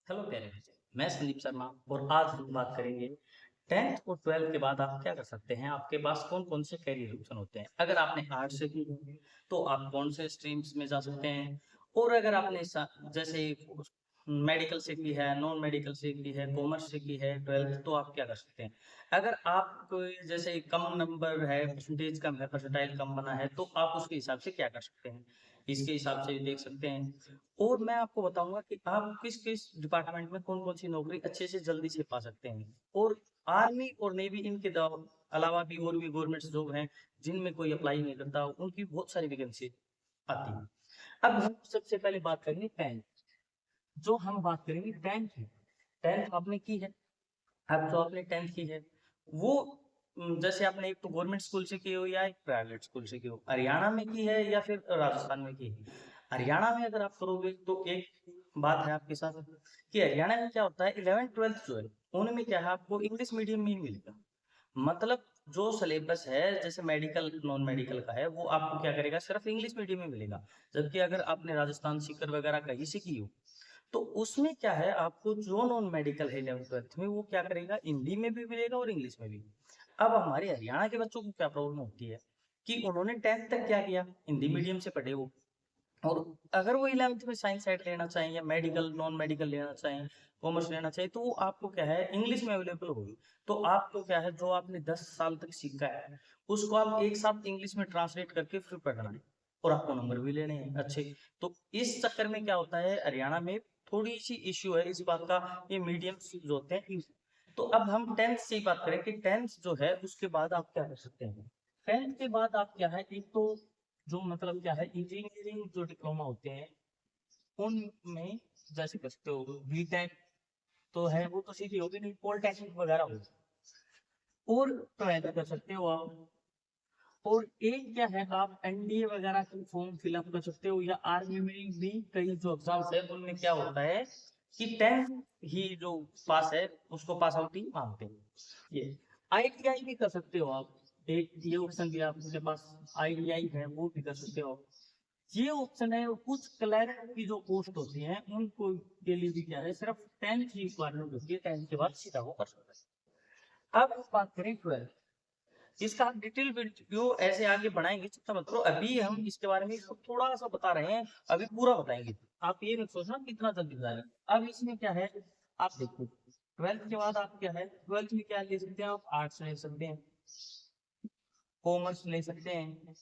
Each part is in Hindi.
हेलो प्यारे बच्चे, मैं संदीप शर्मा और आज हम बात करेंगे 10th और 12th के बाद आप क्या कर सकते हैं। आपके पास कौन कौन से कैरियर ऑप्शन होते हैं। अगर आपने आर्ट्स से की है तो आप कौन से स्ट्रीम्स में जा सकते हैं, और अगर आपने जैसे मेडिकल से की है, नॉन मेडिकल से की है, कॉमर्स से की है 12th, तो आप क्या कर सकते हैं। अगर आप कोई जैसे कम नंबर है, परसेंटेज कम है, परसेंटाइल कम बना है, तो आप उसके हिसाब से क्या कर सकते हैं, इसके हिसाब से देख सकते हैं। और मैं आपको बताऊँगा कि आप किस-किस डिपार्टमेंट में कौन-कौन सी नौकरी अच्छे से जल्दी से पा सकते हैं। और आर्मी और नेवी इनके अलावा भी और भी गवर्नमेंट जॉब हैं, जिनमें कोई अप्लाई नहीं करता, उनकी बहुत सारी वैकेंसी आती हैं। अब हम सबसे पहले बात करेंगे 10th, जो हम बात करेंगे 10th की। 10th आपने की है, अब जो आपने 10th की है, वो जैसे आपने एक तो गवर्नमेंट स्कूल से की हो या एक प्राइवेट स्कूल से की हो, हरियाणा में की है या फिर राजस्थान में की है। हरियाणा में अगर आप करोगे तो एक बात है आपके साथ कि हरियाणा में क्या होता है, 11th-12th जो है, उनमें क्या है, आपको इंग्लिश मीडियम में ही मिलेगा। मतलब जो सिलेबस है जैसे मेडिकल नॉन मेडिकल का है, वो आपको क्या करेगा, सिर्फ इंग्लिश मीडियम में मिलेगा। जबकि अगर आपने राजस्थान सीकर वगैरह कहीं से की हो, तो उसमें क्या है, आपको जो नॉन मेडिकल है 11th-12th में, वो क्या करेगा, हिंदी में भी मिलेगा और इंग्लिश में भी। अब हमारे हरियाणा के बच्चों को क्या प्रॉब्लम होती है कि उन्होंने 10th तक क्या किया, हिंदी मीडियम से पढ़े वो, और अगर वो 11th में साइंस साइड लेना चाहें या मेडिकल नॉन मेडिकल लेना चाहें, कॉमर्स लेना चाहें, तो वो आपको क्या है, इंग्लिश में अवेलेबल होगी। तो आपको क्या है, जो आपने 10 साल तक सीखा है, उसको आप एक साथ इंग्लिश में ट्रांसलेट करके फिर पढ़ना है, और आपको नंबर भी लेने हैं अच्छे। तो इस चक्कर में क्या होता है, हरियाणा में थोड़ी सी इश्यू है इस बात का, ये मीडियम जो होते हैं तो अब हम 10th से ही बात करें कि 10th जो है उसके बाद आप क्या कर सकते हैं। 10th के बाद आप क्या है, एक तो जो मतलब क्या है, इंजीनियरिंग जो डिप्लोमा होते हैं उनमें जैसे कर सकते हो, बीटेक तो है, वो तो सीधी होगी नहीं, पॉलिटेक्निक वगैरह होगी, और ट्वेल्थ कर सकते हो आप। और एक क्या है, आप एनडीए वगैरह के फॉर्म फिलअप कर सकते हो, या आर्मी में भी कई जो एग्जाम्स है उनमें क्या होता है कि 10th ही जो पास है उसको पास आउट ही मानते हैं। ये आईटीआई भी कर सकते हो आप, एक ये ऑप्शन भी आपके पास आईटीआई है, वो भी कर सकते हो। ये ऑप्शन है, और कुछ क्लर्क की जो पोस्ट होती हैं उनको के लिए भी क्या है, सिर्फ 10th ही रिक्वायरमेंट होती है, 10th के बाद सीधा वो कर सकते हैं। अब हम बात करें 12th, इसका हम डिटेल वीडियो ऐसे आगे बढ़ाएंगे, चिंता मत करो, अभी हम इसके बारे में इसको थोड़ा सा बता रहे हैं, अभी पूरा बताएंगे। आप ये मत सोचना कितना जल्दी बताएंगे। अब इसमें क्या है, आप देखो 12th के बाद आप क्या है, 12th में क्या ले सकते हैं, आप आर्ट्स ले सकते हैं, कॉमर्स ले सकते हैं,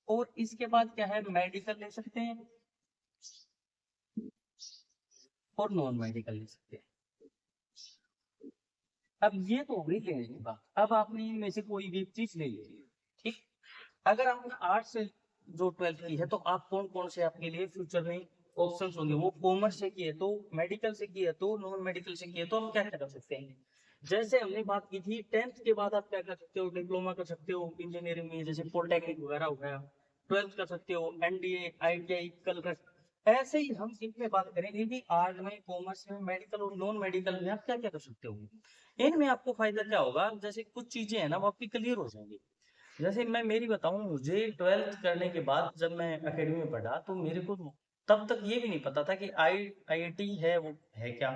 और इसके बाद क्या है, मेडिकल ले सकते हैं और नॉन मेडिकल ले सकते हैं। अब ये तो हो गई लेने की बात, अब आपने इनमें से कोई भी एक चीज ले ली, ठीक। अगर आपने आर्ट्स से जो 12th की है, तो आप कौन कौन से आपके लिए फ्यूचर में ऑप्शंस होंगे, वो कॉमर्स से की है तो, मेडिकल से की है तो, नॉन मेडिकल से की है तो, आप क्या क्या कर सकते हैं। जैसे हमने बात की थी 10th के बाद आप क्या कर सकते हो, डिप्लोमा कर सकते हो इंजीनियरिंग में, जैसे पॉलिटेक्निक वगैरह हो गया। 12th कर सकते हो एनडीए आईटीआई कल कर, ऐसे ही हम इनमें बात करेंगे कि आर्ट में, कॉमर्स में, मेडिकल और नॉन मेडिकल में आप क्या क्या कर सकते हो। इनमें आपको फायदा क्या होगा, जैसे कुछ चीजें है ना वो आपकी क्लियर हो जाएंगी। जैसे मैं मेरी बताऊं, मुझे 12th करने के बाद जब मैं एकेडमी में पढ़ा, तो मेरे को तब तक ये भी नहीं पता था कि आईआईटी है, वो है क्या,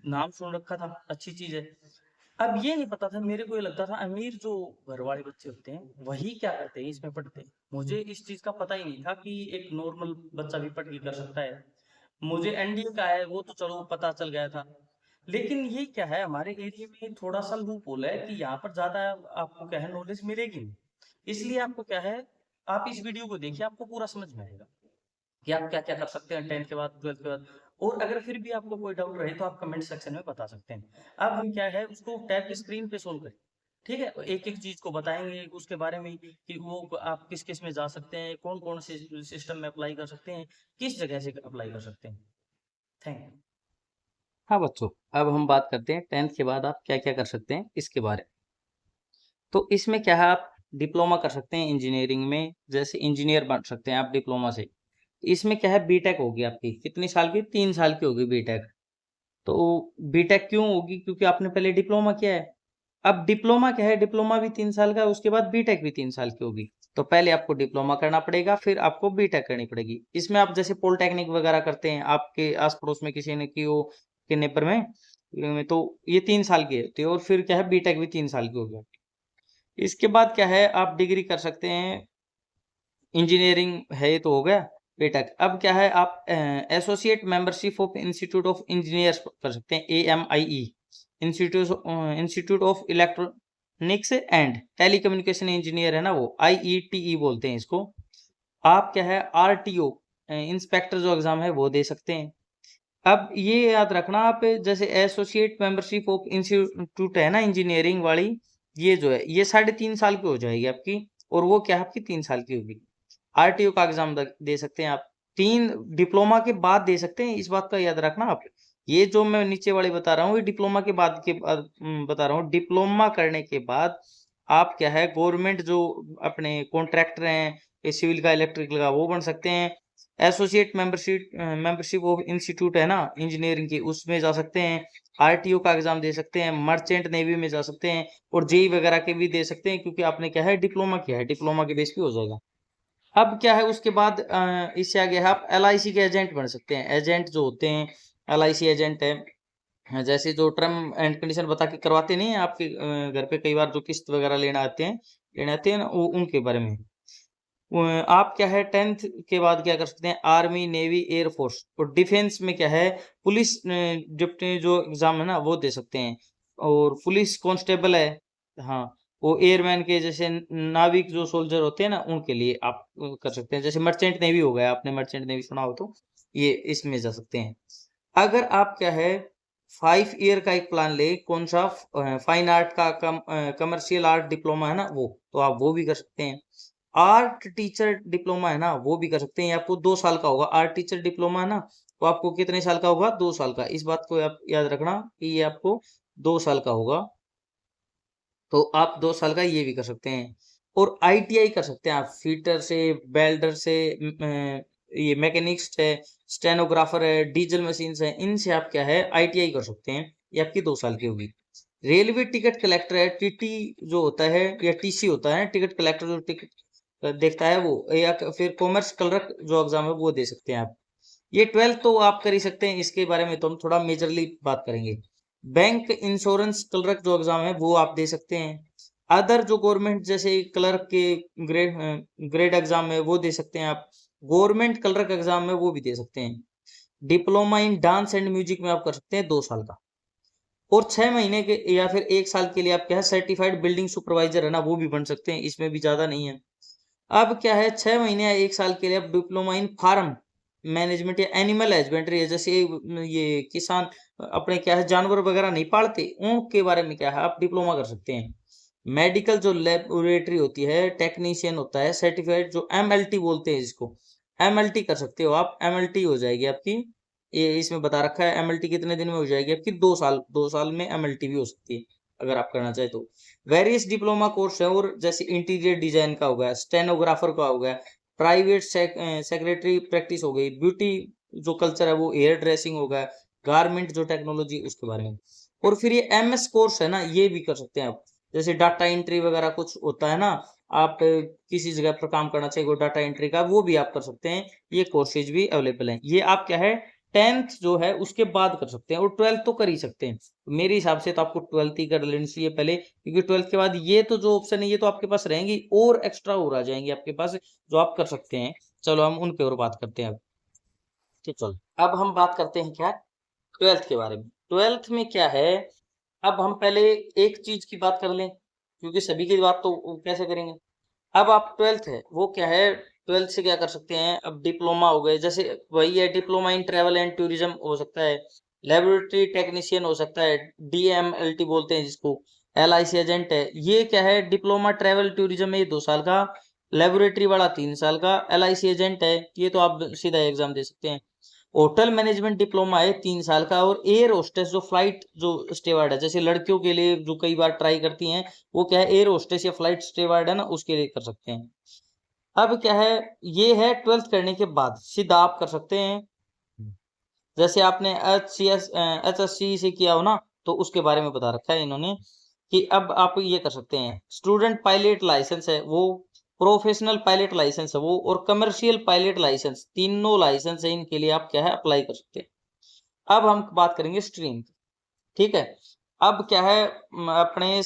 नाम सुन रखा था, अच्छी चीज है। अब ये नहीं पता था, मेरे को ये लगता था अमीर जो घर वाले बच्चे होते हैं वही क्या करते हैं, इसमें पढ़ते हैं। मुझे इस चीज का पता ही नहीं था कि एक नॉर्मल बच्चा भी पढ़ के कर सकता है। मुझे एनडीए का है वो तो चलो पता चल गया था, लेकिन ये क्या है, हमारे एरिया में थोड़ा सा लूप होल है कि यहाँ पर ज्यादा आपको क्या है, नॉलेज मिलेगी नहीं। इसलिए आपको क्या है, आप इस वीडियो को देखिए, आपको पूरा समझ में आएगा कि आप क्या क्या कर सकते हैं 10th के बाद, 12th के बाद। और अगर फिर भी आपको कोई डाउट रहे तो आप कमेंट सेक्शन में बता सकते हैं। अब हम क्या है, उसको टैब की स्क्रीन पे सोल्व करें, ठीक है, एक एक चीज को बताएंगे उसके बारे में कि वो आप किस किस में जा सकते हैं, कौन कौन से सिस्टम में अप्लाई कर सकते हैं, किस जगह से अप्लाई कर सकते हैं। Thank you. हाँ बच्चों, अब हम बात करते हैं 10th के बाद आप क्या क्या कर सकते हैं इसके बारे में। तो इसमें क्या है, आप डिप्लोमा कर सकते हैं इंजीनियरिंग में, जैसे इंजीनियर बन सकते हैं आप डिप्लोमा से। इसमें क्या है, बीटेक होगी आपकी, कितनी साल की, 3 साल की होगी बीटेक। तो बीटेक क्यों होगी, क्योंकि आपने पहले डिप्लोमा किया है। अब डिप्लोमा क्या है, डिप्लोमा भी 3 साल का है, उसके बाद बीटेक भी 3 साल की होगी। तो पहले आपको डिप्लोमा करना पड़ेगा, फिर आपको बीटेक करनी पड़ेगी। इसमें आप जैसे पॉलिटेक्निक वगैरह करते हैं, आपके आस पड़ोस में किसी ने की हो के नेबर में, तो ये 3 साल की होती है, और फिर क्या है बीटेक भी 3 साल की होगी। इसके बाद क्या है, आप डिग्री कर सकते हैं, इंजीनियरिंग है ये तो हो गया बीटेक। अब क्या है, आप associate membership of institute of engineers कर सकते हैं, AMIE, institute of electronics and telecommunication engineer है ना, वो IETE बोलते हैं इसको। आप क्या है RTO इंस्पेक्टर जो एग्जाम है वो दे सकते हैं। अब ये याद रखना आप, जैसे एसोसिएट मेंबरशिप ऑफ इंस्टीट्यूट है ना इंजीनियरिंग वाली, ये जो है ये 3.5 साल की हो जाएगी आपकी, और वो क्या है आपकी 3 साल की होगी। RTO का एग्जाम दे सकते हैं आप, 3 डिप्लोमा के बाद दे सकते हैं, इस बात का याद रखना आप। ये जो मैं नीचे वाली बता रहा हूँ, ये डिप्लोमा के बाद बता रहा हूँ। डिप्लोमा करने के बाद आप क्या है, गवर्नमेंट जो अपने कॉन्ट्रैक्टर हैं सिविल का इलेक्ट्रिकल का, वो बन सकते हैं। एसोसिएट मेंबरशिप ऑफ इंस्टीट्यूट है ना इंजीनियरिंग की, उसमें जा सकते हैं। RTO का एग्जाम दे सकते हैं, मर्चेंट नेवी में जा सकते हैं, और जेई वगैरह के भी दे सकते हैं, क्योंकि आपने क्या है डिप्लोमा किया है, डिप्लोमा के बेस पे हो जाएगा। अब क्या है उसके बाद इससे आगे है आप LIC के एजेंट बन सकते हैं। एजेंट जो होते हैं, LIC एजेंट है, जैसे जो टर्म एंड कंडीशन बता के करवाते नहीं है आपके घर पे, कई बार जो किस्त वगैरह लेने आते हैं ना, वो उनके बारे में। आप क्या है 10th के बाद क्या कर सकते हैं, आर्मी, नेवी, एयरफोर्स और डिफेंस में क्या है, पुलिस डिप्टी जो एग्जाम है ना वो दे सकते हैं, और पुलिस कांस्टेबल है, हाँ, वो एयरमैन के जैसे नाविक जो सोल्जर होते हैं ना, उनके लिए आप कर सकते हैं। जैसे मर्चेंट नेवी हो गया, आपने मर्चेंट नेवी सुना हो तो ये इसमें जा सकते हैं। अगर आप क्या है 5 ईयर का एक प्लान ले, कौन सा, फाइन आर्ट का, कमर्शियल आर्ट डिप्लोमा है ना वो, तो आप वो भी कर सकते हैं। आर्ट टीचर डिप्लोमा है ना वो भी कर सकते हैं, ये आपको 2 साल का होगा। आर्ट टीचर डिप्लोमा है ना, तो आपको कितने साल का होगा, 2 साल का। इस बात को आप याद रखना कि ये आपको 2 साल का होगा, तो आप 2 साल का ये भी कर सकते हैं। और ITI कर सकते हैं आप, फीटर से, वेल्डर से, ये मैकेनिक्स है, स्टेनोग्राफर है, डीजल मशीन है, इनसे आप क्या है ITI कर सकते हैं, ये आपकी 2 साल की होगी। रेलवे टिकट कलेक्टर है, TT जो होता है, या TC होता है, टिकट कलेक्टर जो टिकट देखता है वो, या फिर कॉमर्स क्लर्क जो एग्जाम है वो दे सकते हैं आप। ये 12th तो आप कर ही सकते हैं, इसके बारे में तो हम थोड़ा मेजरली बात करेंगे। बैंक इंश्योरेंस क्लर्क जो एग्जाम है वो आप दे सकते हैं। अदर जो गवर्नमेंट जैसे क्लर्क के ग्रेड एग्जाम है वो दे सकते हैं आप। गवर्नमेंट क्लर्क एग्जाम में वो भी दे सकते हैं। Diploma in dance and music में आप कर सकते हैं 2 साल का। और 6 महीने के या फिर 1 साल के लिए आप क्या है सर्टिफाइड बिल्डिंग सुपरवाइजर है ना वो भी बन सकते हैं, इसमें भी ज्यादा नहीं है। अब क्या है 6 महीने या 1 साल के लिए आप डिप्लोमा इन फार्म मैनेजमेंट या एनिमल हस्बेंड्री है, जैसे ये किसान अपने क्या है जानवर वगैरह नहीं पालते, उनके बारे में क्या है आप डिप्लोमा कर सकते हैं। मेडिकल जो लेबोरेटरी होती है, टेक्नीशियन होता है सर्टिफाइड, जो MLT बोलते हैं जिसको, MLT कर सकते हो आप। MLT हो जाएगी आपकी, ये इसमें बता रखा है MLT कितने दिन में हो जाएगी आपकी, 2 साल। 2 साल में MLT भी हो सकती है अगर आप करना चाहे तो। वेरियस डिप्लोमा कोर्स है, और जैसे इंटीरियर डिजाइन का हो गया, स्टेनोग्राफर का हो गया, प्राइवेट सेक्रेटरी प्रैक्टिस हो गई, ब्यूटी जो कल्चर है वो, हेयर ड्रेसिंग हो गया, गारमेंट जो टेक्नोलॉजी उसके बारे में। और फिर ये MS कोर्स है ना, ये भी कर सकते हैं आप। जैसे डाटा एंट्री वगैरह कुछ होता है ना, आप किसी जगह पर काम करना चाहिए डाटा एंट्री का, वो भी आप कर सकते हैं। ये कोर्सेज भी अवेलेबल हैं। ये आप क्या है 10th जो है उसके बाद कर सकते हैं, और 12th तो कर ही सकते हैं। मेरे हिसाब से तो आपको 12th ही कर लेनी चाहिए पहले, क्योंकि 12th के बाद ये तो जो ऑप्शन है ये तो आपके पास रहेंगी, और एक्स्ट्रा और आ जाएंगे आपके पास जो आप कर सकते हैं। चलो हम उन पे और बात करते हैं अब। तो चलो अब हम बात करते हैं क्या 12th के बारे में। 12th में क्या है, अब हम पहले एक चीज की बात कर लें, क्योंकि सभी की बात तो कैसे करेंगे। अब आप 12th है वो क्या है, 12th से क्या कर सकते हैं, अब डिप्लोमा हो गए, जैसे वही है diploma in travel and tourism हो सकता है, लेबोरेटरी टेक्नीशियन हो सकता है, DMLT बोलते हैं जिसको, LIC एजेंट है, ये क्या है डिप्लोमा ट्रैवल टूरिज्म में ये 2 साल का, लेबोरेटरी वाला 3 साल का, LIC एजेंट है ये तो आप सीधा एग्जाम दे सकते हैं। होटल मैनेजमेंट डिप्लोमा है 3 साल का, और एयर होस्टेस जो फ्लाइट जो स्टेवार्ड है, जैसे लड़कियों के लिए जो कई बार ट्राई करती हैं, वो क्या है एयर होस्टेस या फ्लाइट स्टेवार्ड है ना, उसके लिए कर सकते हैं। अब क्या है, ये है 12th करने के बाद सीधा आप कर सकते हैं, जैसे आपने HSC से किया हो ना, तो उसके बारे में बता रखा है इन्होंने कि अब आप ये कर सकते हैं। स्टूडेंट पायलट लाइसेंस है वो प्रोफेशनल पायलट लाइसेंस है वो, और कमर्शियल पायलट लाइसेंस, तीनों लाइसेंस है, इनके लिए आप क्या है अप्लाई कर सकते हैं। अब हम बात करेंगे स्ट्रीम, ठीक है। अब क्या है अपने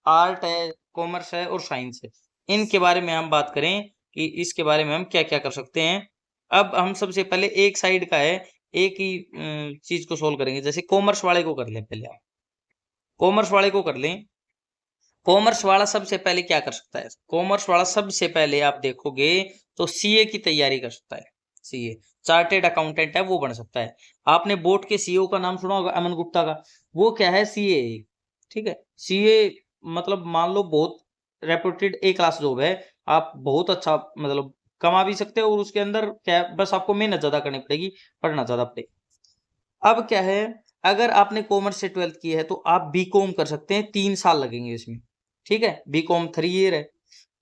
आर्ट है, कॉमर्स है और साइंस है, इनके बारे में हम बात करें कि इसके बारे में हम क्या क्या कर सकते हैं। अब हम सबसे पहले एक साइड का है, एक ही चीज को सोल्व करेंगे। जैसे कॉमर्स वाले को कर लें, पहले आप कॉमर्स वाले को कर लें। कॉमर्स वाला सबसे पहले क्या कर सकता है, कॉमर्स वाला सबसे पहले आप देखोगे तो सीए की तैयारी कर सकता है। सीए चार्टेड अकाउंटेंट है, वो बन सकता है। आपने बोर्ड के सीईओ का नाम सुना होगा, अमन गुप्ता का, वो क्या है सीए, ठीक है। सीए मतलब मान लो बहुत रेपुटेड ए क्लास जॉब है, आप बहुत अच्छा मतलब कमा भी सकते हो, और उसके अंदर क्या है, बस आपको मेहनत ज्यादा करनी पड़ेगी, पढ़ना ज्यादा पड़ेगा। अब क्या है, अगर आपने कॉमर्स से 12th की है तो आप बीकॉम कर सकते हैं, 3 साल लगेंगे इसमें, ठीक है। बीकॉम 3 ईयर है।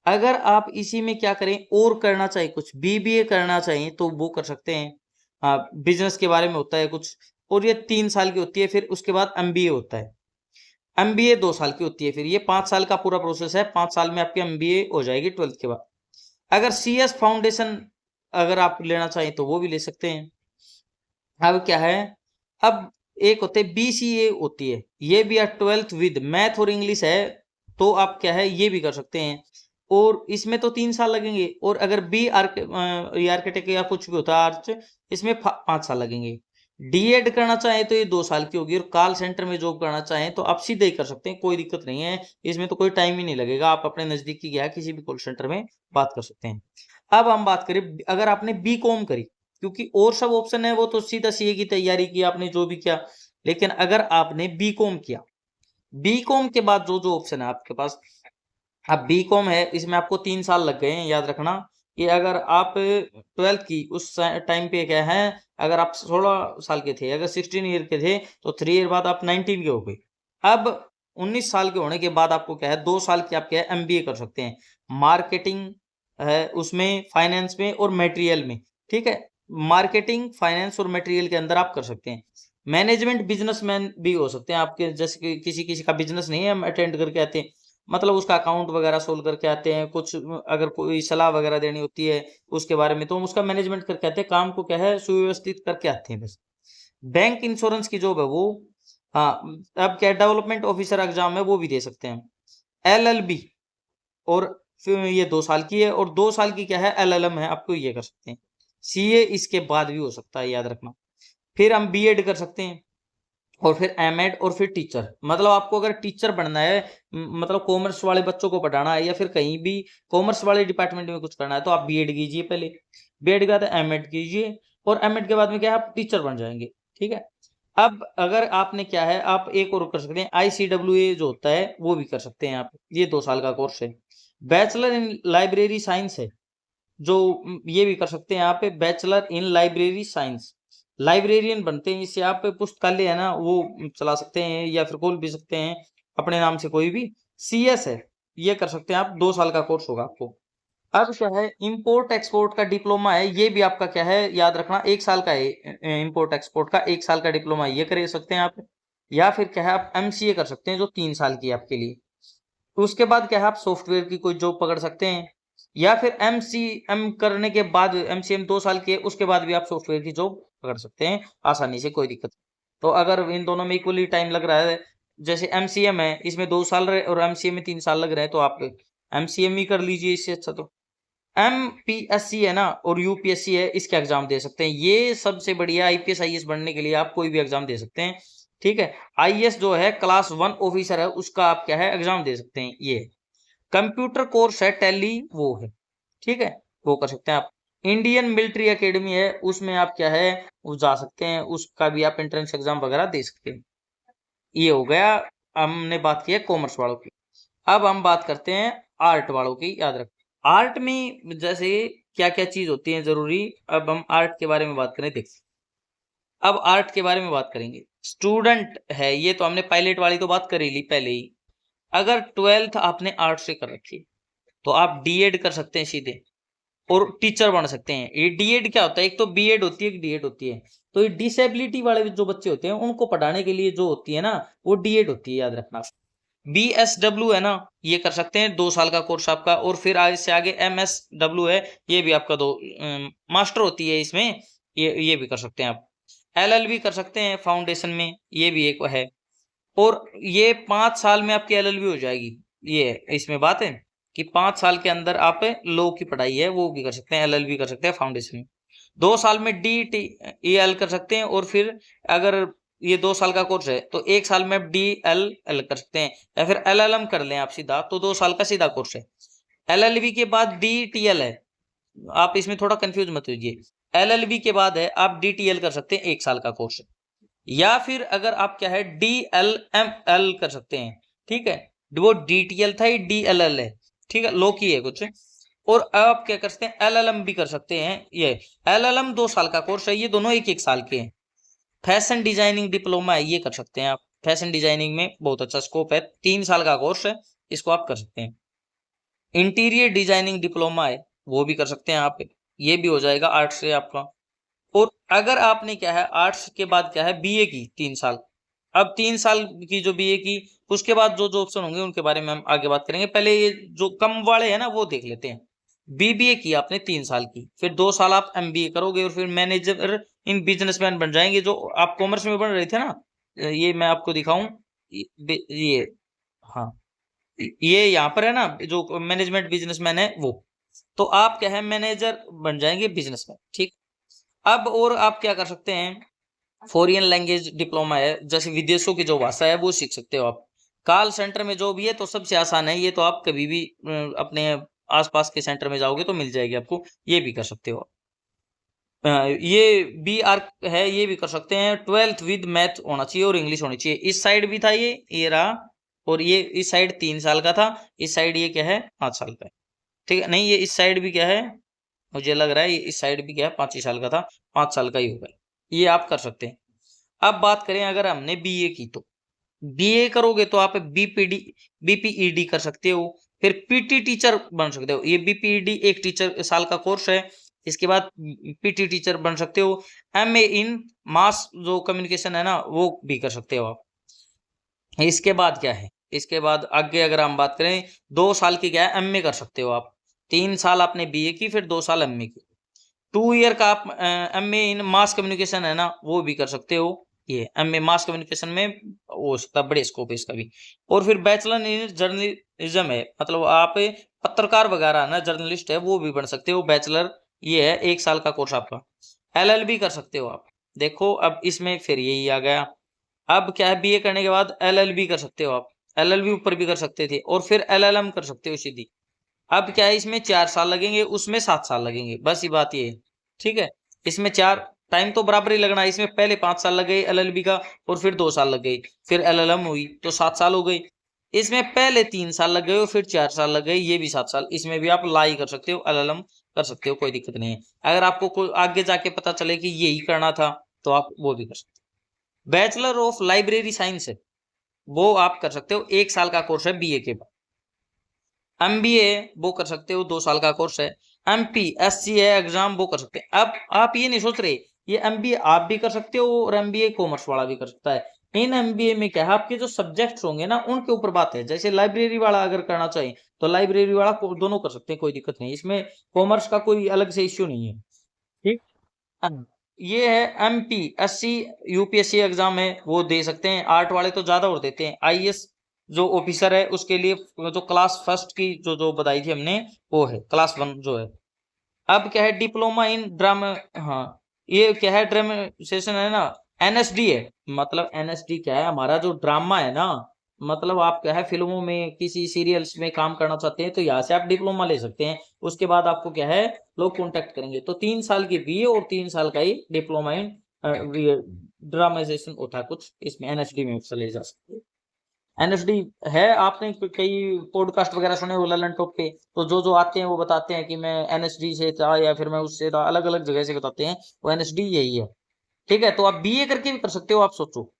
अगर आप इसी में क्या करें और करना चाहिए, कुछ बीबीए करना चाहिए तो वो कर सकते हैं। बिजनेस के बारे में होता है कुछ, और ये 3 साल की होती है। फिर उसके बाद एमबीए होता है, एमबीए 2 साल की होती है। फिर ये 5 साल का पूरा प्रोसेस है, 5 साल में आपकी एमबीए हो जाएगी 12th के बाद। अगर सीएस फाउंडेशन अगर आप लेना चाहें तो वो भी ले सकते हैं। अब क्या है, अब एक होते बीसीए होती है, ये भी 12th विद मैथ और इंग्लिश है, तो आप क्या है ये भी कर सकते हैं, और इसमें तो 3 साल लगेंगे। और अगर बी आर्किटेक्ट या कुछ भी होता है आर्च, इसमें 5 साल लगेंगे। डीएड करना चाहें तो ये 2 साल की होगी, और कॉल सेंटर में जॉब करना चाहें तो आप सीधे ही कर सकते हैं, कोई दिक्कत नहीं है, इसमें तो कोई टाइम ही नहीं लगेगा, आप अपने नजदीक की गया किसी भी कॉल सेंटर में बात कर सकते हैं। अब हम बात करें, अगर आपने बी कॉम करी, क्योंकि और सब ऑप्शन है वो तो सीधा सीए की तैयारी की आपने जो भी किया, लेकिन अगर आपने बी कॉम किया, बी कॉम के बाद जो जो ऑप्शन है आपके पास, अब बी कॉम है, इसमें आपको 3 साल लग गए हैं, याद रखना कि अगर आप 12th की उस टाइम पे क्या है, अगर आप 16 साल के थे, अगर 16 ईयर के थे, तो 3 ईयर बाद आप 19 के हो गए। अब 19 साल के होने के बाद आपको क्या है 2 साल की आप क्या है एमबीए कर सकते हैं, मार्केटिंग है उसमें, फाइनेंस में और मटेरियल में, ठीक है। मार्केटिंग, फाइनेंस और मटेरियल के अंदर आप कर सकते हैं। मैनेजमेंट बिजनेसमैन भी हो सकते हैं आपके, जैसे कि किसी किसी का बिजनेस नहीं है, हम अटेंड करके आते हैं, मतलब उसका अकाउंट वगैरह सोल्व करके आते हैं, कुछ अगर कोई सलाह वगैरह देनी होती है उसके बारे में, तो हम उसका मैनेजमेंट करके आते हैं, काम को क्या है सुव्यवस्थित करके आते हैं बस। बैंक इंश्योरेंस की जॉब है वो, हाँ। अब क्या डेवलपमेंट ऑफिसर एग्जाम है, वो भी दे सकते हैं। एलएलबी, और फिर ये 2 साल की है, और 2 साल की क्या है एलएलएम है, आपको ये कर सकते हैं। सीए इसके बाद भी हो सकता है, याद रखना। फिर हम बीएड कर सकते हैं, और फिर एमएड, और फिर टीचर। मतलब आपको अगर टीचर बनना है, मतलब कॉमर्स वाले बच्चों को पढ़ाना है, या फिर कहीं भी कॉमर्स वाले डिपार्टमेंट में कुछ करना है, तो आप बीएड कीजिए पहले, बीएड के बाद एमएड कीजिए, और एमएड के बाद में क्या है आप टीचर बन जाएंगे, ठीक है। अब अगर आपने क्या है, आप एक और कर सकते हैं, आईसीडब्ल्यूए जो होता है वो भी कर सकते हैं आप, ये 2 साल का कोर्स है। बैचलर इन लाइब्रेरी साइंस है, जो ये भी कर सकते हैं आप, bachelor in library science, librarian बनते हैं इससे आप, पुस्तकालय है ना वो चला सकते हैं, या फिर खोल भी सकते हैं अपने नाम से कोई भी। सीएस है, ये कर सकते हैं आप, 2 साल का कोर्स होगा आपको। अब क्या है, इंपोर्ट एक्सपोर्ट का डिप्लोमा है, ये भी आपका क्या है याद रखना, 1 साल का है। इंपोर्ट एक्सपोर्ट का 1 साल का डिप्लोमा ये कर सकते हैं आप, या फिर क्या है आप एमसीए कर सकते हैं जो 3 साल की है आपके लिए। उसके बाद क्या है आप सॉफ्टवेयर की कोई जॉब पकड़ सकते हैं, या फिर एमसीएम करने के बाद, एमसीएम 2 साल की है उसके बाद भी आप सॉफ्टवेयर की जॉब पकड़ सकते हैं आसानी से, कोई दिक्कत नहीं। तो अगर इन दोनों में इक्वली टाइम लग रहा है, जैसे एमसीएम है इसमें 2 साल और एमसीएम में 3 साल लग रहे हैं, तो आप एमसीएम ही कर लीजिए, इससे अच्छा तो एमपीएससी है ना, और यूपीएससी है, इसके एग्जाम दे सकते हैं। ये सबसे बढ़िया आईपीएस आईएएस बनने के लिए आप कोई भी एग्जाम दे सकते हैं, ठीक है। आईएएस जो है क्लास 1 ऑफिसर है, उसका आप क्या है एग्जाम दे सकते हैं। ये कंप्यूटर कोर्स है टैली, वो है, ठीक है, वो कर सकते हैं आप। इंडियन मिलिट्री एकेडमी है, उसमें आप क्या है वो जा सकते हैं, उसका भी आप एंट्रेंस एग्जाम वगैरह दे सकते हैं। ये हो गया, हमने बात की है कॉमर्स वालों की। अब हम बात करते हैं आर्ट वालों की, याद रखें आर्ट में जैसे क्या क्या चीज होती है जरूरी। अब हम आर्ट के बारे में बात करें, देखते अब आर्ट के बारे में बात करेंगे। स्टूडेंट है, ये तो हमने पायलट वाली तो बात कर ही ली पहले ही। अगर 12th आपने आर्ट से कर रखी तो आप डीएड कर सकते हैं सीधे, और टीचर बन सकते हैं। ये डीएड क्या होता है, एक तो बीएड होती है, एक डीएड होती है। तो ये डिसेबिलिटी वाले जो बच्चे होते हैं उनको पढ़ाने के लिए जो होती है ना, वो डीएड होती है, याद रखना। BSW है ना, ये कर सकते हैं 2 साल का कोर्स आपका, और फिर आगे से आगे MSW है, ये भी आपका मास्टर होती है इसमें, ये भी कर सकते हैं आप। LLB कर सकते हैं फाउंडेशन में, ये भी एक है, और ये 5 साल में आपकी LLB हो जाएगी। ये इसमें बात है कि 5 साल के अंदर आप लॉ की पढ़ाई है वो भी कर सकते हैं, LLB कर सकते हैं फाउंडेशन में। 2 साल में DTEL कर सकते हैं, और फिर अगर ये 2 साल का कोर्स है तो 1 साल में आप DLL कर सकते हैं, या फिर LLM कर लें आप सीधा, तो 2 साल का सीधा कोर्स है। LLB के बाद DTL है, आप इसमें थोड़ा कंफ्यूज मत होइए। LLB के बाद है आप DTL कर सकते हैं, 1 साल का कोर्स है। या फिर अगर आप क्या है DLML कर सकते हैं, ठीक है, वो DTL था, ये DLL है, ठीक है, लो की है कुछ। और आप क्या कर सकते हैं, LLM भी कर सकते हैं। ये LLM 2 साल का कोर्स है, ये दोनों 1-1 साल के हैं। फैशन डिजाइनिंग डिप्लोमा है, ये कर सकते हैं आप, फैशन डिजाइनिंग में बहुत अच्छा स्कोप है, 3 साल का कोर्स है, इसको आप कर सकते हैं। इंटीरियर डिजाइनिंग डिप्लोमा है, वो भी कर सकते हैं आप, ये भी हो जाएगा आर्ट्स से आपका। और अगर आपने क्या है आर्ट्स के बाद क्या है BA की 3 साल, अब 3 साल की जो BA की, उसके बाद जो ऑप्शन होंगे उनके बारे में हम आगे बात करेंगे, पहले ये जो कम वाले हैं ना वो देख लेते हैं। BBA की आपने 3 साल की, फिर 2 साल आप MBA करोगे, और फिर मैनेजर इन बिजनेसमैन बन जाएंगे, जो आप कॉमर्स में बन रहे थे ना, ये मैं आपको दिखाऊं, ये हाँ, ये यहाँ पर है ना, जो मैनेजमेंट बिजनेसमैन है वो, तो आप क्या है मैनेजर बन जाएंगे बिजनेसमैन, ठीक। अब और आप क्या कर सकते हैं, फॉरेन लैंग्वेज डिप्लोमा है, जैसे विदेशों की जो भाषा है वो सीख सकते हो आप। कॉल सेंटर में जो भी है तो सबसे आसान है, ये तो आप कभी भी अपने आसपास के सेंटर में जाओगे तो मिल जाएगी आपको, ये भी कर सकते हो। ये BR है, ये भी कर सकते हैं। 12th विद मैथ होना चाहिए और इंग्लिश होनी चाहिए। इस साइड भी था ये रहा, और ये इस साइड 3 साल का था, इस साइड ये क्या है 5 साल का है, ठीक है। नहीं, ये इस साइड भी क्या है, मुझे लग रहा है ये इस साइड भी क्या है 5 ही साल का था, 5 साल का ही होगा, ये आप कर सकते हैं। अब बात करें अगर हमने BA की, तो BA करोगे तो आप BPED कर सकते हो, फिर PT टीचर बन सकते हो। ये BPED 1 टीचर साल का कोर्स है, इसके बाद PT टीचर बन सकते हो। MA इन मास जो कम्युनिकेशन है ना वो भी कर सकते हो आप। इसके बाद क्या है, इसके बाद आगे अगर हम बात करें 2 साल की क्या है MA कर सकते हो आप, 3 साल आपने BA की, फिर 2 साल MA की। 2 ईयर का आप MA इन मास कम्युनिकेशन है ना वो भी कर सकते हो, ये MA मास कम्युनिकेशन में वो सकता बड़े स्कोप है इसका भी। और फिर बैचलर इन जर्नलिज्म है, मतलब आप पत्रकार वगैरह ना जर्नलिस्ट है वो भी बन सकते हो, बैचलर ये है 1 साल का कोर्स आपका। LLB कर सकते हो आप। देखो अब इसमें फिर यही आ गया, अब क्या है BA करने के बाद LLB कर सकते हो आप, LLB ऊपर भी कर सकते थे, और फिर LLM कर सकते हो सीधी। अब क्या है इसमें 4 साल लगेंगे, उसमें 7 साल लगेंगे, बस ये बात ये है, ठीक है। इसमें 4 टाइम तो बराबर ही लगना है, इसमें पहले 5 साल लग गए LLB का, और फिर 2 साल लग गए, फिर LLM हुई तो 7 साल हो गई। इसमें पहले 3 साल लग गए और फिर 4 साल लग गए, ये भी 7 साल। इसमें भी आप लाई कर सकते हो, LLM कर सकते हो, कोई दिक्कत नहीं है। अगर आपको कोई आगे जाके पता चले कि यही करना था तो आप वो भी कर सकते हो। बैचलर ऑफ लाइब्रेरी साइंस है, वो आप कर सकते हो, 1 साल का कोर्स है BA के बाद। MBA वो कर सकते हो, 2 साल का कोर्स है। MPSC है एग्जाम, वो कर सकते हैं। अब आप ये नहीं सोच रहे, ये MBA आप भी कर सकते हो और MBA कॉमर्स वाला भी कर सकता है। इन MBA में क्या है, आपके जो सब्जेक्ट्स होंगे ना उनके ऊपर बात है। जैसे लाइब्रेरी वाला अगर करना चाहे तो लाइब्रेरी वाला दोनों कर सकते हैं, कोई दिक्कत नहीं, इसमें कॉमर्स का कोई अलग से इश्यू नहीं है, ठीक। ये है MPSC UPSC एग्जाम है, वो दे सकते हैं। आर्ट वाले तो ज्यादा और देते हैं। IAS जो ऑफिसर है उसके लिए जो क्लास फर्स्ट की जो बताई थी हमने, वो है क्लास 1 जो है। अब क्या है डिप्लोमा इन ड्रामा, हाँ, ये क्या है ड्रामेटाइजेशन है ना, NSD है। मतलब NSD क्या है, हमारा जो ड्रामा है ना, मतलब आप क्या है फिल्मों में किसी सीरियल्स में काम करना चाहते हैं तो यहाँ से आप डिप्लोमा ले सकते हैं। उसके बाद आपको क्या है लोग कांटेक्ट करेंगे, तो 3 साल की BA और 3 साल का ही डिप्लोमा इन ड्रामाइजेशन होता है कुछ, इसमें NSD में चले जा सकते हैं। NSD है, आपने कई पॉडकास्ट वगैरह सुने हो ललन टॉप पे, तो जो आते हैं वो बताते हैं कि मैं NSD से था या फिर मैं उससे था, अलग अलग जगह से बताते हैं, वो NSD यही है, ठीक है। तो आप BA करके भी कर सकते हो, आप सोचो।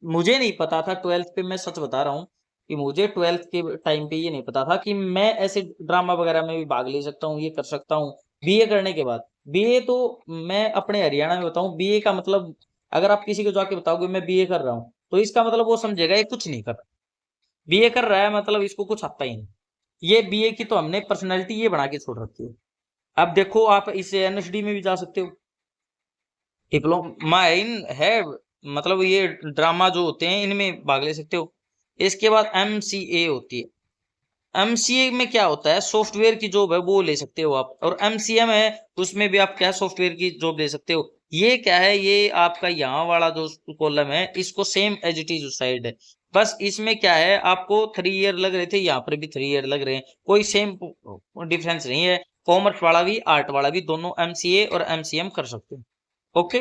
मुझे नहीं पता था 12th पे, मैं सच बता रहा हूँ कि मुझे 12th के टाइम पे ये नहीं पता था कि मैं ऐसे ड्रामा वगैरह में भी भाग ले सकता हूँ, ये कर सकता हूँ BA करने के बाद। BA तो मैं अपने हरियाणा में बताऊँ, BA का मतलब अगर आप किसी को जाके बताओगे मैं BA कर रहा हूँ तो इसका मतलब वो समझेगा ये कुछ नहीं कर रहा। बीए कर रहा है मतलब इसको कुछ आता ही नहीं। ये बीए की तो हमने पर्सनैलिटी ये बना के छोड़ रखी है। अब देखो आप इस एनएसडी में भी जा सकते हो, डिप्लोमा इन है, मतलब ये ड्रामा जो होते हैं इनमें भाग ले सकते हो। इसके बाद एमसीए होती है। एमसीए में क्या होता है, सॉफ्टवेयर की जॉब है वो ले सकते हो आप, और एमसीएम है उसमें भी आप क्या सॉफ्टवेयर की जॉब ले सकते हो। ये क्या है, ये आपका यहाँ वाला जो कॉलम है इसको same as it is side है, बस इसमें क्या है आपको 3 ईयर लग रहे थे, यहाँ पर भी 3 ईयर लग रहे हैं, कोई सेम डिफरेंस नहीं है। कॉमर्स वाला भी आर्ट वाला भी दोनों एमसीए और एमसीएम कर सकते हैं। ओके।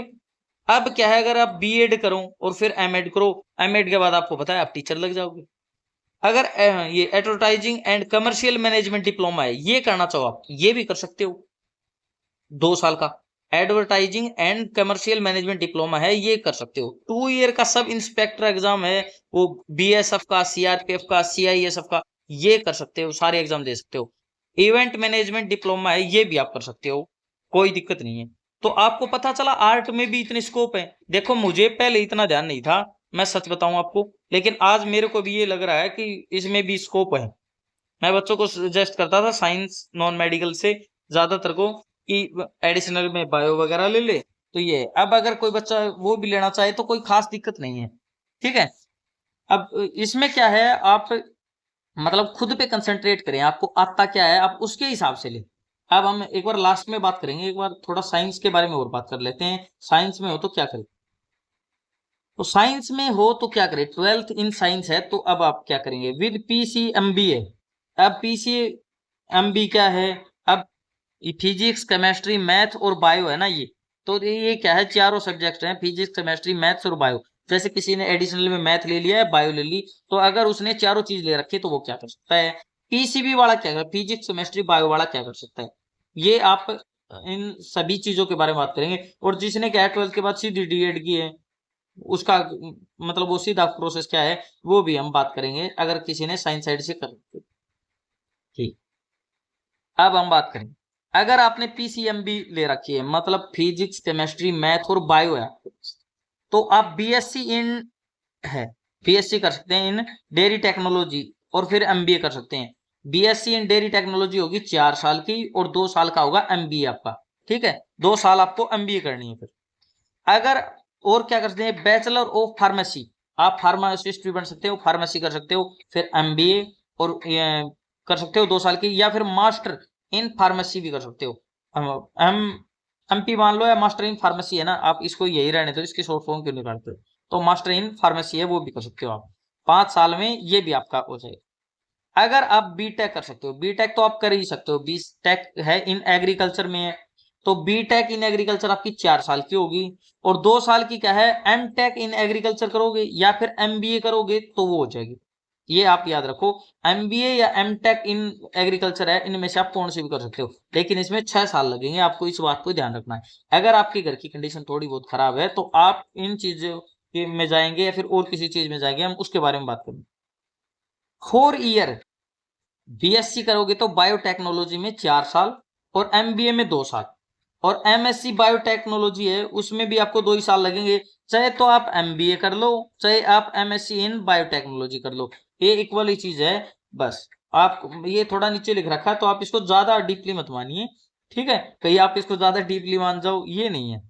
अब क्या है, अगर आप बीएड करो और फिर एमएड करो, एमएड के बाद आपको पता है आप टीचर लग जाओगे। अगर ये advertising and commercial management diploma है ये करना चाहो आप, ये भी कर सकते हो, 2 साल का advertising and commercial management diploma है ये कर सकते हो। 2 ईयर का सब इंस्पेक्टर एग्जाम है, वो बीएसएफ का, सीआरपीएफ का, सीआईएसएफ का, ये कर सकते हो, सारे एग्जाम दे सकते हो। इवेंट मैनेजमेंट डिप्लोमा है ये भी आप कर सकते हो, कोई दिक्कत नहीं है। तो आपको पता चला आर्ट में भी इतने स्कोप है। देखो मुझे पहले इतना ध्यान नहीं था, मैं सच बताऊं आपको, लेकिन आज मेरे को भी ये लग रहा है कि इसमें भी स्कोप है। मैं बच्चों को सजेस्ट करता था साइंस नॉन मेडिकल से ज्यादातर को कि एडिशनल में बायो वगैरह ले ले, तो ये अब अगर कोई बच्चा वो भी लेना चाहे तो कोई खास दिक्कत नहीं है, ठीक है। अब इसमें क्या है, आप मतलब खुद पे कंसंट्रेट करें, आपको आता क्या है आप उसके हिसाब से ले। अब हम एक बार लास्ट में बात करेंगे, एक बार थोड़ा साइंस के बारे में और बात कर लेते हैं, साइंस में हो तो क्या करें। तो साइंस में हो तो क्या करें, 12th इन साइंस है तो अब आप क्या करेंगे विद पीसीएमबी है। अब पीसीएमबी क्या है, अब फिजिक्स केमिस्ट्री मैथ और बायो है ना, ये तो ये क्या है, चारों सब्जेक्ट हैं, फिजिक्स केमिस्ट्री मैथ्स और बायो। जैसे किसी ने एडिशनल में मैथ ले लिया है, बायो ले ली, तो अगर उसने चारों चीज ले रखी तो वो क्या कर सकता है, पीसीबी वाला क्या कर, फिजिक्स केमिस्ट्री बायो वाला क्या कर सकता है, ये आप इन सभी चीजों के बारे में बात करेंगे। और जिसने क्या है 12th के बाद सीधी डीएड की है, उसका मतलब वो सीधा प्रोसेस क्या है वो भी हम बात करेंगे, अगर किसी ने साइंस साइड से कर, ठीक। अब हम बात करें, अगर आपने पीसीएमबी ले रखी है मतलब फिजिक्स केमिस्ट्री मैथ और बायो है आपके पास, तो आप बीएससी इन है, बीएससी कर सकते हैं इन डेयरी टेक्नोलॉजी और फिर एमबीए कर सकते हैं। बीएससी इन डेयरी टेक्नोलॉजी होगी 4 साल की और 2 साल का होगा एमबीए आपका, ठीक है, 2 साल आपको एमबीए करनी है। फिर अगर और क्या कर सकते हैं, बैचलर ऑफ फार्मेसी, आप फार्मासिस्ट भी बन सकते हो, फार्मेसी कर सकते हो, फिर एमबीए और कर सकते हो 2 साल की, या फिर मास्टर इन फार्मेसी भी कर सकते हो। एम एमपी मान लो, या मास्टर इन फार्मेसी है ना, आप इसको यही रहने दो, इसकी शॉर्ट फॉर्म क्यों निकालते हो, तो मास्टर इन फार्मेसी है वो भी कर सकते हो आप, 5 साल में ये भी आपका हो जाएगा। अगर आप बीटेक कर सकते हो, बीटेक तो आप कर ही सकते हो, बीटेक है इन एग्रीकल्चर में है, तो बीटेक इन एग्रीकल्चर आपकी 4 साल की होगी, और 2 साल की क्या है एमटेक इन एग्रीकल्चर करोगे या फिर एमबीए करोगे तो वो हो जाएगी। ये आप याद रखो, एमबीए या एमटेक इन एग्रीकल्चर है, इनमें से आप कौन से भी कर सकते हो, लेकिन इसमें 6 साल लगेंगे, आपको इस बात को ध्यान रखना है। अगर आपके घर की कंडीशन थोड़ी बहुत खराब है तो आप इन चीजों में जाएंगे या फिर और किसी चीज में जाएंगे, हम उसके बारे में बात करेंगे। 4 ईयर बीएससी करोगे तो बायोटेक्नोलॉजी में 4 साल और एमबीए में 2 साल, और एमएससी बायोटेक्नोलॉजी है उसमें भी आपको 2 ही साल लगेंगे, चाहे तो आप एमबीए कर लो चाहे आप एमएससी इन बायोटेक्नोलॉजी कर लो, ये इक्वल ही चीज है। बस आप ये थोड़ा नीचे लिख रखा है तो आप इसको ज्यादा डीपली मत मानिए, ठीक है, कहीं आप इसको ज्यादा डीपली मान जाओ, ये नहीं है।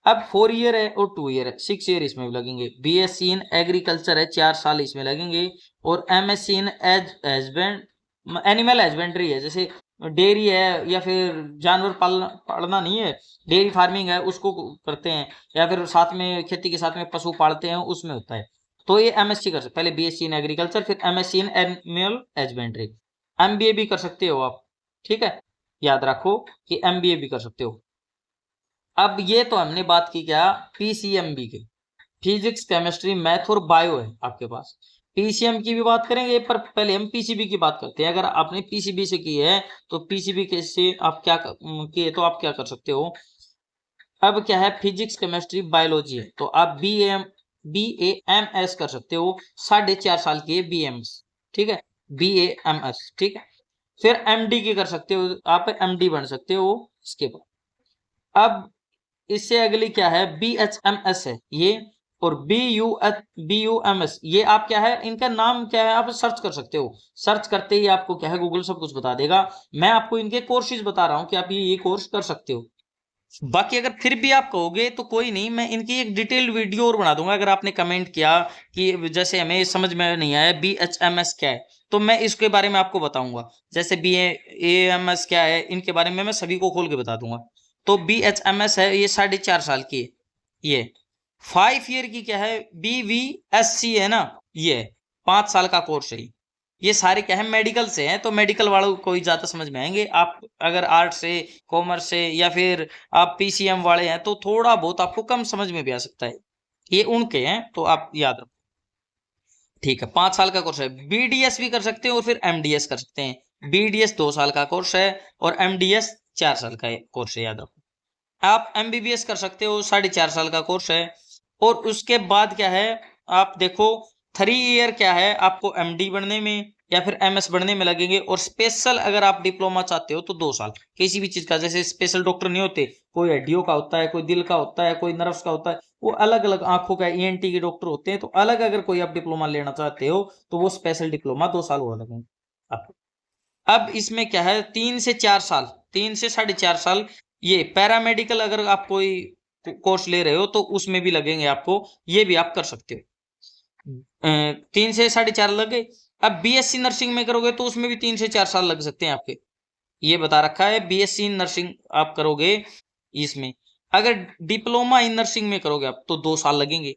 अब 4 ईयर है और 2 ईयर है, 6 ईयर इसमें भी लगेंगे। बीएससी इन एग्रीकल्चर है 4 साल इसमें लगेंगे, और एमएससी इन एनिमल हस्बेंड्री है, जैसे डेयरी है या फिर जानवर पालना पालना नहीं है, डेयरी फार्मिंग है उसको करते हैं, या फिर साथ में खेती के साथ में पशु पालते हैं उसमें होता है, तो ये एमएससी कर सकते, पहले बीएससी इन एग्रीकल्चर फिर MSc in animal husbandry. MBA भी कर सकते हो आप, ठीक है, याद रखो कि एमबीए भी कर सकते हो। अब ये तो हमने बात की क्या, पीसीएमबी के, फिजिक्स केमिस्ट्री मैथ और बायो है आपके पास। पीसीएम की भी बात करेंगे पर पहले हम पीसीबी की बात करते हैं। अगर आपने पीसीबी से की है तो पीसीबी के से आप क्या किए तो आप क्या कर सकते हो। अब क्या है, फिजिक्स केमिस्ट्री बायोलॉजी है तो आप BAMS कर सकते हो, 4.5 साल की है BAMS, ठीक है, BAMS, ठीक है। फिर एमडी की कर सकते हो, आप एमडी बन सकते हो इसके बाद। अब इससे अगली क्या है, BHMS है, ये और BUMS, ये आप क्या है, इनका नाम क्या है आप सर्च कर सकते हो। सर्च करते ही आपको क्या है गूगल सब कुछ बता देगा। मैं आपको इनके कोर्सेज बता रहा हूँ कि आप ये कोर्स कर सकते हो। बाकी अगर फिर भी आप कहोगे तो कोई नहीं, मैं इनकी एक डिटेल्ड वीडियो और बना दूंगा। अगर आपने कमेंट किया कि जैसे हमें समझ में नहीं आया BHMS क्या है, तो मैं इसके बारे में आपको बताऊंगा। जैसे BAMS क्या है, इनके बारे में मैं सभी को खोल के बता दूंगा। तो BHMS है, ये 4.5 साल की है। ये 5 ईयर की क्या है, BVSC है ना, ये 5 साल का कोर्स है। ये सारे क्या है मेडिकल से हैं, तो मेडिकल वालों को ही ज्यादा समझ में आएंगे। आप अगर आर्ट से, कॉमर्स से, या फिर आप PCM वाले हैं तो थोड़ा बहुत आपको कम समझ में भी आ सकता है। ये उनके हैं, तो आप याद रखो। ठीक है, 5 साल का कोर्स है। BDS भी कर सकते हैं और फिर MDS कर सकते हैं। BDS 2 साल का कोर्स है और MDS 4 साल का कोर्स है, याद रखो। आप MBBS कर सकते हो, 4.5 साल का कोर्स है। और उसके बाद क्या है, आप देखो 3 ईयर क्या है आपको MD बनने में या फिर MS बनने में लगेंगे। और स्पेशल अगर आप डिप्लोमा चाहते हो तो 2 साल किसी भी चीज का। जैसे स्पेशल डॉक्टर नहीं होते, कोई हड्डियों का होता है, कोई दिल का होता है, कोई नर्व्स का होता है, वो अलग अलग आंखों का ENT के डॉक्टर होते हैं। तो अलग अगर कोई आप डिप्लोमा लेना चाहते हो तो वो स्पेशल डिप्लोमा 2 साल हो लगेंगे आपको। अब इसमें क्या है, 3 से 4 साल, 3 से 4.5 साल ये पैरामेडिकल अगर आप कोई कोर्स ले रहे हो तो उसमें भी लगेंगे आपको, ये भी आप कर सकते हो। 3 से 4.5 लगे। अब BSc नर्सिंग में करोगे तो उसमें भी 3 से 4 साल लग सकते हैं आपके, ये बता रखा है। BSc नर्सिंग आप करोगे इसमें, अगर डिप्लोमा इन नर्सिंग में करोगे आप तो 2 साल लगेंगे।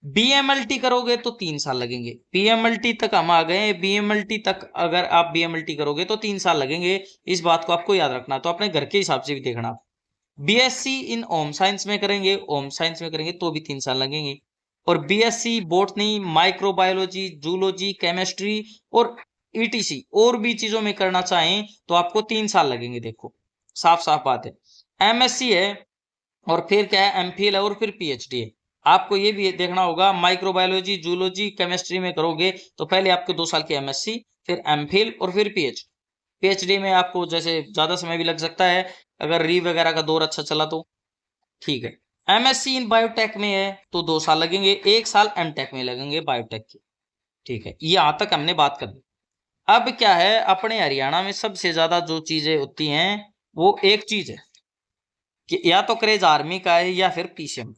BMLT करोगे तो 3 साल लगेंगे। BMLT तक हम आ गए। BMLT तक अगर आप BMLT करोगे तो 3 साल लगेंगे। इस बात को आपको याद रखना, तो अपने घर के हिसाब से भी देखना। BSc इन होम साइंस में करेंगे, होम साइंस में करेंगे तो भी 3 साल लगेंगे। और BSc botany, microbiology, zoology, chemistry और ETC और भी चीजों में करना चाहें तो आपको 3 साल लगेंगे। देखो साफ साफ बात है। MSc है और फिर क्या है, MPhil है और फिर PhD है। आपको ये भी देखना होगा, माइक्रोबायोलॉजी, जूलॉजी, केमिस्ट्री में करोगे तो पहले आपको 2 साल की MSc, फिर MPhil और फिर PhD में आपको जैसे ज्यादा समय भी लग सकता है अगर री वगैरह का दौर अच्छा चला तो। ठीक है, MSc इन बायोटेक में है तो 2 साल लगेंगे, 1 साल MTech में लगेंगे बायोटेक की। ठीक है, यहाँ तक हमने बात कर दी। अब क्या है, अपने हरियाणा में सबसे ज्यादा जो चीजें होती हैं वो एक चीज है कि या तो क्रेज आर्मी का है या फिर PCM।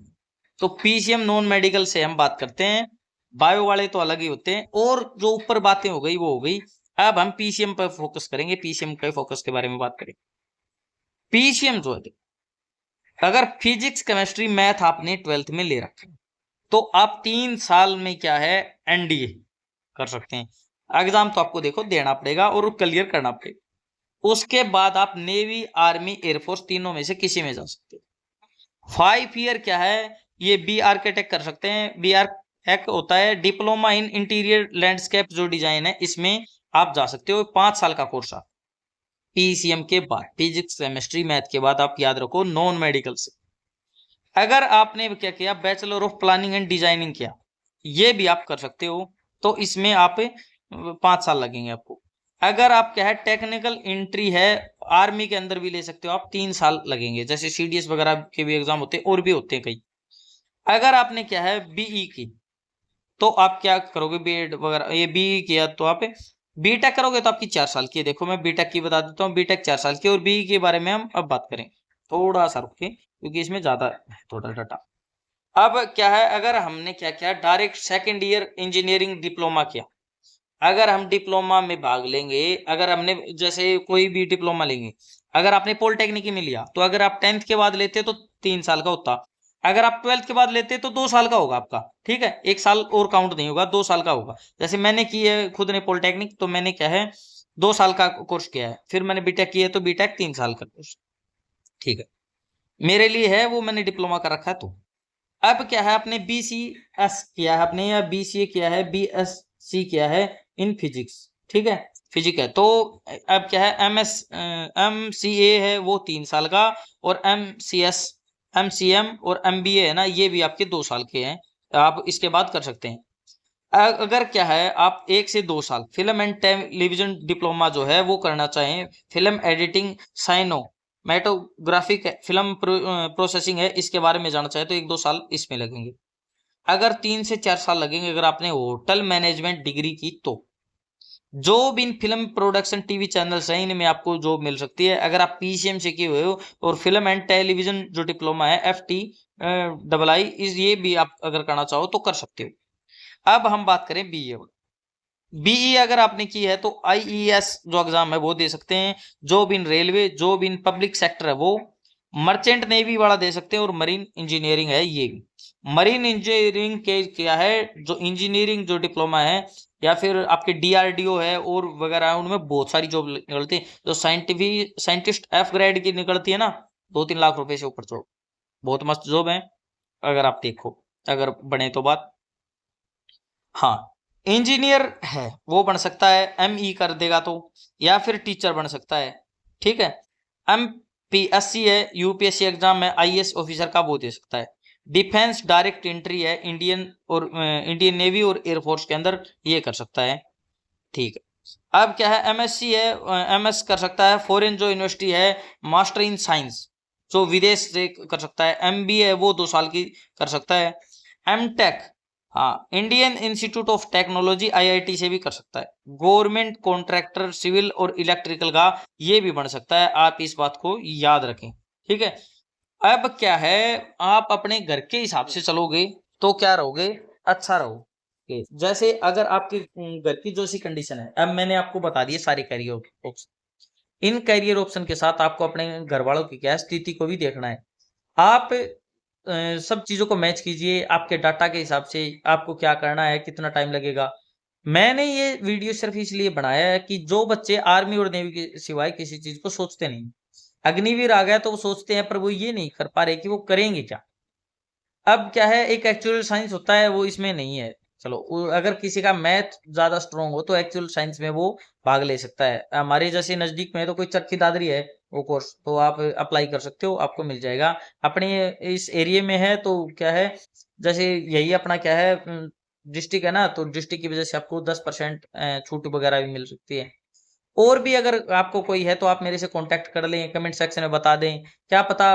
तो PCM नॉन मेडिकल से हम बात करते हैं, बायो वाले तो अलग ही होते हैं। और जो ऊपर बातें हो गई वो हो गई। अब हम PCM पर फोकस करेंगे, PCM के फोकस के बारे में बात करें। PCM जो है, अगर फिजिक्स, केमिस्ट्री, मैथ आपने 12th में ले रखा है तो आप 3 साल में क्या है NDA कर सकते हैं। एग्जाम तो आपको देखो देना पड़ेगा और क्लियर करना पड़ेगा। उसके बाद आप नेवी, आर्मी, एयरफोर्स तीनों में से किसी में जा सकते हो। 5 ईयर क्या है, ये बी आर्किटेक्ट कर सकते हैं। बी आर्किटेक्ट होता है डिप्लोमा इन इंटीरियर लैंडस्केप जो डिजाइन है, इसमें आप जा सकते हो। 5 साल का कोर्स आप PCM के बाद, फिजिक्स, केमिस्ट्री, मैथ के बाद आप याद रखो नॉन मेडिकल से। अगर आपने क्या किया, bachelor of planning and designing किया, ये भी आप कर सकते हो। तो इसमें आप 5 साल लगेंगे आपको। अगर आप क्या है टेक्निकल एंट्री है, आर्मी के अंदर भी ले सकते हो आप, 3 साल लगेंगे। जैसे CDS वगैरह के भी एग्जाम होते हैं और भी होते हैं कई। अगर आपने क्या है BE की तो आप क्या करोगे, BEd वगैरह, ये BE किया तो आप BTech करोगे तो आपकी 4 साल की है। देखो मैं BTech की बता देता हूँ, BTech 4 साल की। और BE के बारे में हम अब बात करें, थोड़ा सा रुके क्योंकि इसमें ज्यादा है थोड़ा डाटा। अब क्या है, अगर हमने क्या किया, direct 2nd year engineering diploma किया, अगर हम डिप्लोमा में भाग लेंगे, अगर हमने जैसे कोई भी डिप्लोमा लेंगे, अगर आपने पॉलिटेक्निक में लिया तो अगर आप 10th के बाद लेते तो 3 साल का होता। अगर आप 12th के बाद लेते तो 2 साल का होगा आपका। ठीक है, 1 साल और काउंट नहीं होगा, 2 साल का होगा। जैसे मैंने की है खुद ने पॉलिटेक्निक, तो मैंने क्या है 2 साल का कोर्स किया है। फिर मैंने BTech किया है तो BTech 3 साल का कोर्स। ठीक है, मेरे लिए है वो, मैंने डिप्लोमा कर रखा है। तो अब क्या है, आपने BCS किया है आपने, या BCA किया है, BSc किया है इन फिजिक्स। ठीक है, फिजिक्स है तो अब क्या है, MCA है वो 3 साल का। और MCS, MCM और MBA है ना, ये भी आपके 2 साल के हैं, आप इसके बाद कर सकते हैं। अगर क्या है आप 1 से 2 साल फिल्म एंड टेलीविजन डिप्लोमा जो है वो करना चाहें, फिल्म एडिटिंग, साइनोमेटोग्राफिक फिल्म प्रोसेसिंग है, इसके बारे में जानना चाहे तो 1-2 साल इसमें लगेंगे। अगर 3 से 4 साल लगेंगे अगर आपने होटल मैनेजमेंट डिग्री की तो। Job in film production TV channels हैं, इनमें आपको जॉब मिल सकती है। अगर आप पीसीएम से किए हुए हो और फिल्म एंड टेलीविजन जो डिप्लोमा है FT डबल आई इस ये भी आप अगर करना चाहो तो कर सकते हो। अब हम बात करें बीए। बीई अगर आपने की है तो IES जो एग्जाम है वो दे सकते हैं। Job in railway, job in public sector है वो, मर्चेंट नेवी वाला दे सकते हैं, और मरीन इंजीनियरिंग है ये भी। मरीन इंजीनियरिंग के क्या है, जो इंजीनियरिंग जो डिप्लोमा है या फिर आपके DRDO है और वगैरह है, उनमें बहुत सारी जॉब निकलती है। जो साइंटिस्ट F ग्रेड की निकलती है ना, 2-3 लाख रुपए से ऊपर जॉब, बहुत मस्त जॉब है अगर आप देखो, अगर बने तो बात। हाँ, इंजीनियर है वो बन सकता है, ME कर देगा तो, या फिर टीचर बन सकता है। ठीक है, MPSC है, UPSC एग्जाम है, IAS ऑफिसर का वो दे सकता है। डिफेंस डायरेक्ट एंट्री है, इंडियन नेवी और एयरफोर्स के अंदर ये कर सकता है। ठीक है, अब क्या है, MSc है, MS कर सकता है। फॉरेन जो यूनिवर्सिटी है, मास्टर इन साइंस जो विदेश से कर सकता है। MBA है वो 2 साल की कर सकता है। MTech, हाँ, Indian institute of technology IIT से भी कर सकता है। गवर्नमेंट कॉन्ट्रैक्टर सिविल और इलेक्ट्रिकल का ये भी बन सकता है, आप इस बात को याद रखें। ठीक है, अब क्या है, आप अपने घर के हिसाब से चलोगे तो क्या रहोगे, अच्छा रहोगे। जैसे अगर आपके घर की जो सी कंडीशन है, अब मैंने आपको बता दिए सारे कैरियर ऑप्शन। इन कैरियर ऑप्शन के साथ आपको अपने घर वालों की क्या स्थिति को भी देखना है। आप सब चीजों को मैच कीजिए आपके डाटा के हिसाब से, आपको क्या करना है, कितना टाइम लगेगा। मैंने ये वीडियो सिर्फ इसलिए बनाया है कि जो बच्चे आर्मी और नेवी के सिवाय किसी चीज को सोचते नहीं, अग्निवीर आ गया तो वो सोचते हैं पर वो ये नहीं कर पा रहे कि वो करेंगे क्या। अब क्या है, एक एक्चुअल साइंस होता है वो इसमें नहीं है। चलो अगर किसी का मैथ ज्यादा स्ट्रांग हो तो एक्चुअल साइंस में वो भाग ले सकता है। हमारे जैसे नजदीक में तो कोई चरखी दादरी है वो कोर्स, तो आप अप्लाई कर सकते हो, आपको मिल जाएगा। अपने इस एरिया में है तो क्या है, जैसे यही अपना क्या है डिस्ट्रिक्ट है ना, तो डिस्ट्रिक्ट की वजह से आपको 10% छूट वगैरह भी मिल सकती है। और भी अगर आपको कोई है तो आप मेरे से कांटेक्ट कर लें, कमेंट सेक्शन में बता दें, क्या पता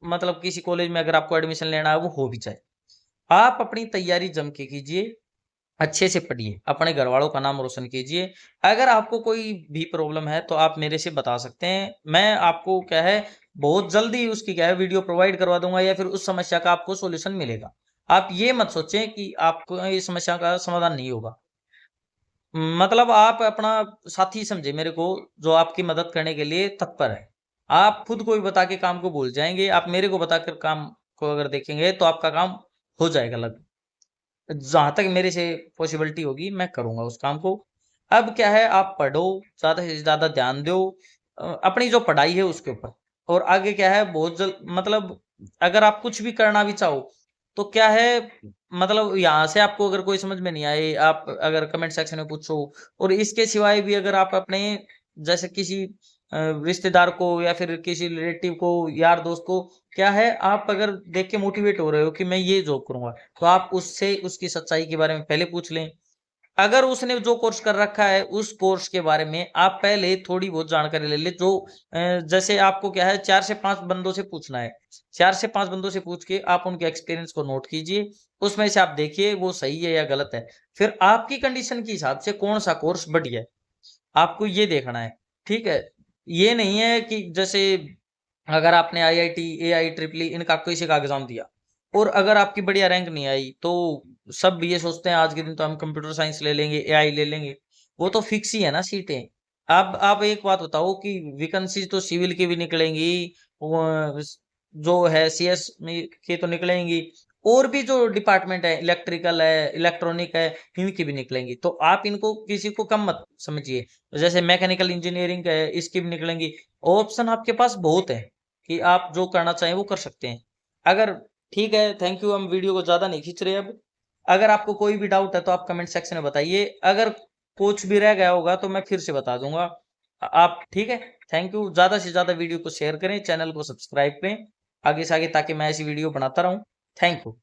मतलब किसी कॉलेज में अगर आपको एडमिशन लेना है वो हो भी जाए। आप अपनी तैयारी जम के कीजिए, अच्छे से पढ़िए, अपने घर वालों का नाम रोशन कीजिए। अगर आपको कोई भी प्रॉब्लम है तो आप मेरे से बता सकते हैं, मैं आपको क्या है बहुत जल्दी उसकी क्या है वीडियो प्रोवाइड करवा दूंगा, या फिर उस समस्या का आपको सॉल्यूशन मिलेगा। आप ये मत सोचें कि आपको ये समस्या का समाधान नहीं होगा। मतलब आप अपना साथी समझे मेरे को, जो आपकी मदद करने के लिए तत्पर है। आप खुद कोई बता के काम को भूल जाएंगे, आप मेरे को बताकर काम को अगर देखेंगे तो आपका काम हो जाएगा लग। जहां तक मेरे से पॉसिबिलिटी होगी मैं करूंगा उस काम को। अब क्या है, आप पढ़ो, ज्यादा से ज्यादा ध्यान दो अपनी जो पढ़ाई है उसके ऊपर। और आगे क्या है, बहुत जल्द मतलब अगर आप कुछ भी करना भी चाहो तो क्या है, मतलब यहाँ से आपको अगर कोई समझ में नहीं आए आप अगर कमेंट सेक्शन में पूछो। और इसके सिवाय भी अगर आप अपने जैसे किसी रिश्तेदार को या फिर किसी रिलेटिव को, यार दोस्त को, क्या है, आप अगर देख के मोटिवेट हो रहे हो कि मैं ये जॉब करूंगा, तो आप उससे उसकी सच्चाई के बारे में पहले पूछ लें। अगर उसने जो कोर्स कर रखा है उस कोर्स के बारे में आप पहले थोड़ी बहुत जानकारी ले ले, जो जैसे आपको क्या है 4 से 5 बंदों से पूछना है। 4 से 5 बंदों से पूछ के आप उनके एक्सपीरियंस को नोट कीजिए, उसमें से आप देखिए वो सही है या गलत है। फिर आपकी कंडीशन के हिसाब से कौन सा कोर्स बढ़िया है, आपको ये देखना है। ठीक है, ये नहीं है कि जैसे अगर आपने IIT AIEEE इनका किसी का एग्जाम दिया और अगर आपकी बढ़िया रैंक नहीं आई तो सब ये सोचते हैं आज के दिन तो हम कंप्यूटर साइंस ले लेंगे, AI ले लेंगे। वो तो फिक्स ही है ना सीटें। अब आप एक बात बताओ कि वैकेंसी तो सिविल की भी निकलेंगी, जो है CS में की तो निकलेंगी, और भी जो डिपार्टमेंट है इलेक्ट्रिकल है, इलेक्ट्रॉनिक है, इनकी भी निकलेंगी। तो आप इनको किसी को कम मत समझिए। जैसे मैकेनिकल इंजीनियरिंग है, इसकी भी निकलेंगी। ऑप्शन आपके पास बहुत है कि आप जो करना चाहें वो कर सकते हैं। अगर ठीक है, थैंक यू, हम वीडियो को ज्यादा नहीं खींच रहे अब। अगर आपको कोई भी डाउट है तो आप कमेंट सेक्शन में बताइए, अगर कुछ भी रह गया होगा तो मैं फिर से बता दूंगा। आप ठीक है, थैंक यू। ज्यादा से ज्यादा वीडियो को शेयर करें, चैनल को सब्सक्राइब करें आगे से आगे, ताकि मैं ऐसी वीडियो बनाता रहूं। Thank you.